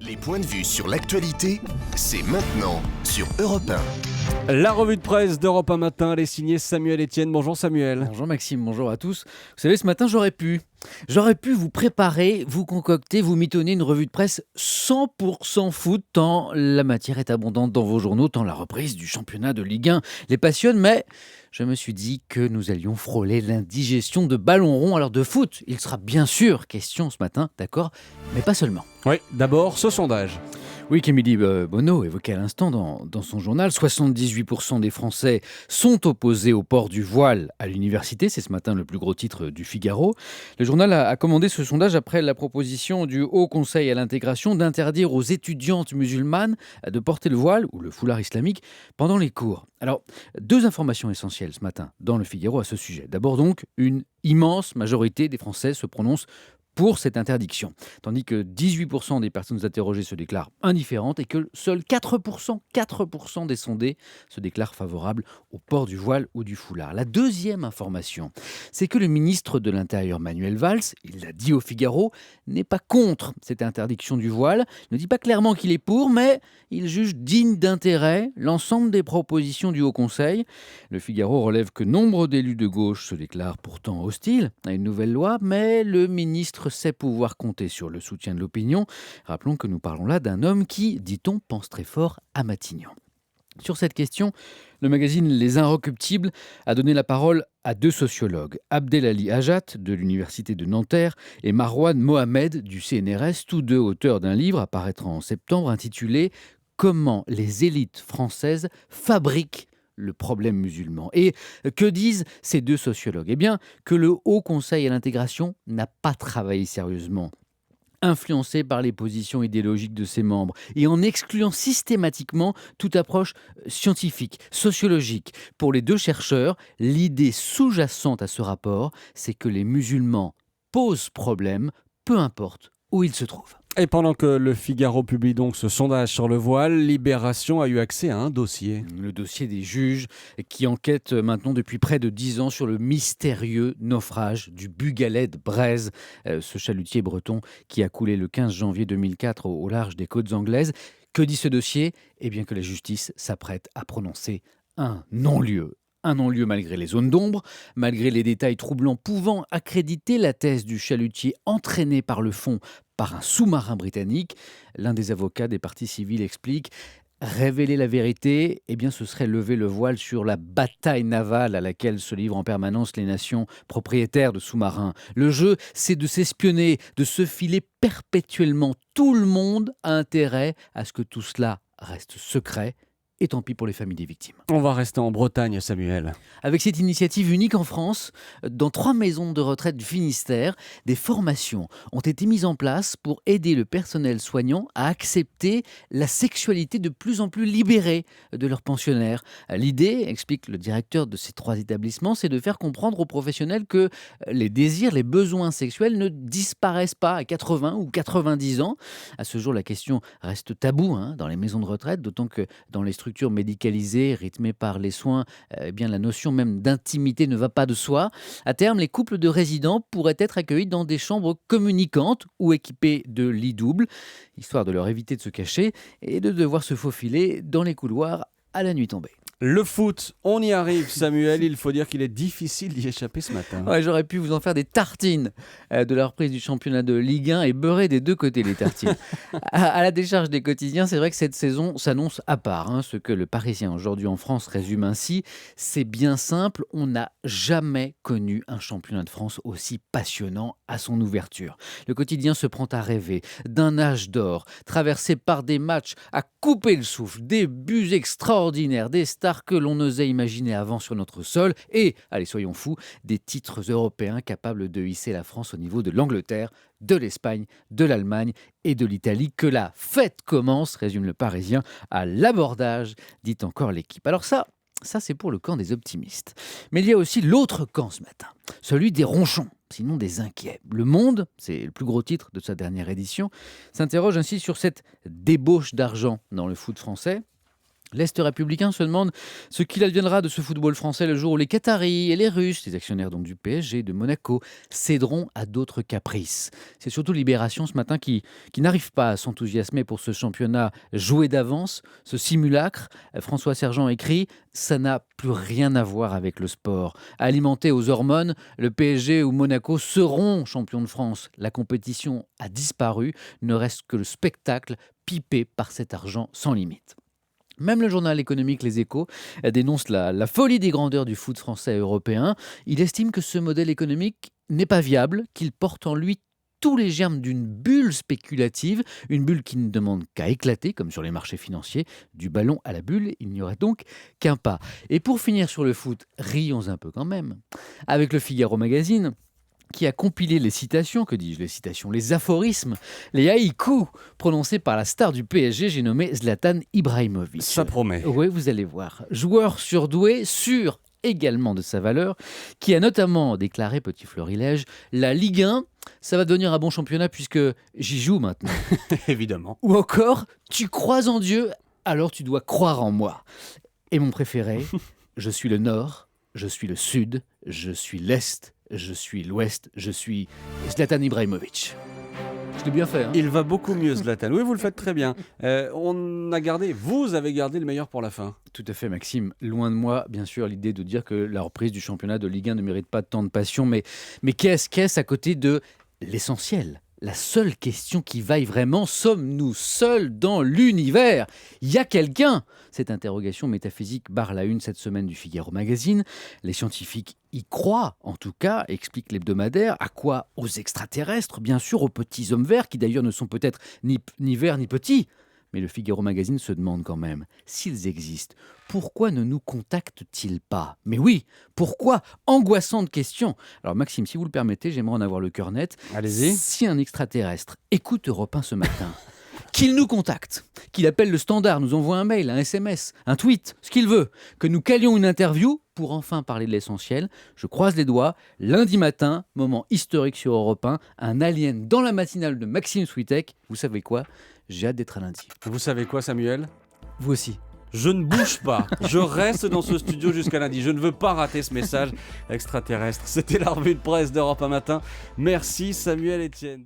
Les points de vue sur l'actualité, c'est maintenant sur Europe 1. La revue de presse d'Europe 1 Matin, elle est signée Samuel Etienne. Bonjour Samuel. Bonjour Maxime, bonjour à tous. Vous savez, ce matin, j'aurais pu vous préparer, vous concocter, vous mitonner une revue de presse 100% foot, tant la matière est abondante dans vos journaux, tant la reprise du championnat de Ligue 1 les passionne, mais je me suis dit que nous allions frôler l'indigestion de ballons ronds. Alors de foot, il sera bien sûr question ce matin, d'accord, mais pas seulement. Oui, d'abord ce sondage. Oui, qu'Émilie Bonneau évoquait à l'instant dans son journal, 78% des Français sont opposés au port du voile à l'université. C'est ce matin le plus gros titre du Figaro. Le journal a commandé ce sondage après la proposition du Haut Conseil à l'intégration d'interdire aux étudiantes musulmanes de porter le voile ou le foulard islamique pendant les cours. Alors, deux informations essentielles ce matin dans le Figaro à ce sujet. D'abord donc, une immense majorité des Français se prononcent pour cette interdiction, tandis que 18% des personnes interrogées se déclarent indifférentes et que seuls 4% des sondés se déclarent favorables au port du voile ou du foulard. La deuxième information, c'est que le ministre de l'Intérieur Manuel Valls, il l'a dit au Figaro, n'est pas contre cette interdiction du voile. Il ne dit pas clairement qu'il est pour, mais il juge digne d'intérêt l'ensemble des propositions du Haut Conseil. Le Figaro relève que nombre d'élus de gauche se déclarent pourtant hostiles à une nouvelle loi, mais le ministre sait pouvoir compter sur le soutien de l'opinion. Rappelons que nous parlons là d'un homme qui, dit-on, pense très fort à Matignon. Sur cette question, le magazine Les Inrecuptibles a donné la parole à deux sociologues, Abdelali Hajat de l'Université de Nanterre et Marwan Mohamed du CNRS, tous deux auteurs d'un livre à paraître en septembre intitulé « Comment les élites françaises fabriquent le problème musulman ». Et que disent ces deux sociologues ? Eh bien, que le Haut Conseil à l'intégration n'a pas travaillé sérieusement, influencé par les positions idéologiques de ses membres et en excluant systématiquement toute approche scientifique, sociologique. Pour les deux chercheurs, l'idée sous-jacente à ce rapport, c'est que les musulmans posent problème, peu importe où ils se trouvent. Et pendant que le Figaro publie donc ce sondage sur le voile, Libération a eu accès à un dossier. Le dossier des juges qui enquêtent maintenant depuis près de 10 ans sur le mystérieux naufrage du Bugalet de Brèze, ce chalutier breton qui a coulé le 15 janvier 2004 au large des côtes anglaises. Que dit ce dossier ? Eh bien que la justice s'apprête à prononcer un non-lieu. Un non-lieu malgré les zones d'ombre, malgré les détails troublants pouvant accréditer la thèse du chalutier entraîné par le fond par un sous-marin britannique. L'un des avocats des parties civiles explique « Révéler la vérité, eh bien, ce serait lever le voile sur la bataille navale à laquelle se livrent en permanence les nations propriétaires de sous-marins. Le jeu, c'est de s'espionner, de se filer perpétuellement. Tout le monde a intérêt à ce que tout cela reste secret. Et tant pis pour les familles des victimes. » On va rester en Bretagne, Samuel. Avec cette initiative unique en France, dans 3 maisons de retraite du Finistère, des formations ont été mises en place pour aider le personnel soignant à accepter la sexualité de plus en plus libérée de leurs pensionnaires. L'idée, explique le directeur de ces 3 établissements, c'est de faire comprendre aux professionnels que les désirs, les besoins sexuels ne disparaissent pas à 80 ou 90 ans. À ce jour, la question reste taboue dans les maisons de retraite, d'autant que dans les structures médicalisées, rythmées par les soins, eh bien la notion même d'intimité ne va pas de soi. À terme, les couples de résidents pourraient être accueillis dans des chambres communicantes ou équipées de lits doubles, histoire de leur éviter de se cacher et de devoir se faufiler dans les couloirs à la nuit tombée. Le foot, on y arrive Samuel, il faut dire qu'il est difficile d'y échapper ce matin. Ouais, j'aurais pu vous en faire des tartines de la reprise du championnat de Ligue 1 et beurrer des deux côtés les tartines. À la décharge des quotidiens, c'est vrai que cette saison s'annonce à part. Ce que le Parisien aujourd'hui en France résume ainsi, c'est bien simple, on n'a jamais connu un championnat de France aussi passionnant à son ouverture. Le quotidien se prend à rêver d'un âge d'or, traversé par des matchs à couper le souffle, des buts extraordinaires, des stars que l'on n'osait imaginer avant sur notre sol et, allez soyons fous, des titres européens capables de hisser la France au niveau de l'Angleterre, de l'Espagne, de l'Allemagne et de l'Italie. Que la fête commence, résume le Parisien, à l'abordage, dit encore l'équipe. Alors ça c'est pour le camp des optimistes. Mais il y a aussi l'autre camp ce matin, celui des ronchons, sinon des inquiets. Le Monde, c'est le plus gros titre de sa dernière édition, s'interroge ainsi sur cette débauche d'argent dans le foot français. L'Est républicain se demande ce qu'il adviendra de ce football français le jour où les Qataris et les Russes, les actionnaires donc du PSG, de Monaco, céderont à d'autres caprices. C'est surtout Libération ce matin qui n'arrive pas à s'enthousiasmer pour ce championnat joué d'avance, ce simulacre. François Sergent écrit « Ça n'a plus rien à voir avec le sport. Alimenté aux hormones, le PSG ou Monaco seront champions de France. La compétition a disparu, ne reste que le spectacle pipé par cet argent sans limite. » Même le journal économique Les Échos dénonce la folie des grandeurs du foot français et européen. Il estime que ce modèle économique n'est pas viable, qu'il porte en lui tous les germes d'une bulle spéculative, une bulle qui ne demande qu'à éclater, comme sur les marchés financiers. Du ballon à la bulle, il n'y aurait donc qu'un pas. Et pour finir sur le foot, rions un peu quand même. Avec le Figaro Magazine, qui a compilé les citations, les aphorismes, les haïkus prononcés par la star du PSG, j'ai nommé Zlatan Ibrahimovic. Ça promet. Oui, vous allez voir. Joueur surdoué, sûr également de sa valeur, qui a notamment déclaré, petit florilège, la Ligue 1, ça va devenir un bon championnat puisque j'y joue maintenant. Évidemment. Ou encore, tu crois en Dieu, alors tu dois croire en moi. Et mon préféré, je suis le Nord, je suis le Sud, je suis l'Est, je suis l'Ouest, je suis Zlatan Ibrahimovic. Je l'ai bien fait, hein. Il va beaucoup mieux, Zlatan. Oui, vous le faites très bien. Vous avez gardé le meilleur pour la fin. Tout à fait, Maxime. Loin de moi, bien sûr, l'idée de dire que la reprise du championnat de Ligue 1 ne mérite pas tant de passion, mais qu'est-ce à côté de l'essentiel ? La seule question qui vaille vraiment, sommes-nous seuls dans l'univers ? Y a quelqu'un ? Cette interrogation métaphysique barre la une cette semaine du Figaro Magazine. Les scientifiques y croient, en tout cas, explique l'hebdomadaire. À quoi ? Aux extraterrestres, bien sûr, aux petits hommes verts, qui d'ailleurs ne sont peut-être ni verts ni petits. Mais le Figaro Magazine se demande quand même, s'ils existent, pourquoi ne nous contactent-ils pas ? Mais oui, pourquoi ? Angoissante question. Alors Maxime, si vous le permettez, j'aimerais en avoir le cœur net. Allez-y. Si un extraterrestre écoute Europe 1 ce matin, qu'il nous contacte, qu'il appelle le standard, nous envoie un mail, un SMS, un tweet, ce qu'il veut, que nous calions une interview pour enfin parler de l'essentiel. Je croise les doigts, lundi matin, moment historique sur Europe 1, un alien dans la matinale de Maxime Switek. Vous savez quoi ? J'ai hâte d'être à lundi. Vous savez quoi, Samuel ? Vous aussi. Je ne bouge pas. Je reste dans ce studio jusqu'à lundi. Je ne veux pas rater ce message extraterrestre. C'était la revue de presse d'Europe 1 matin. Merci, Samuel Etienne.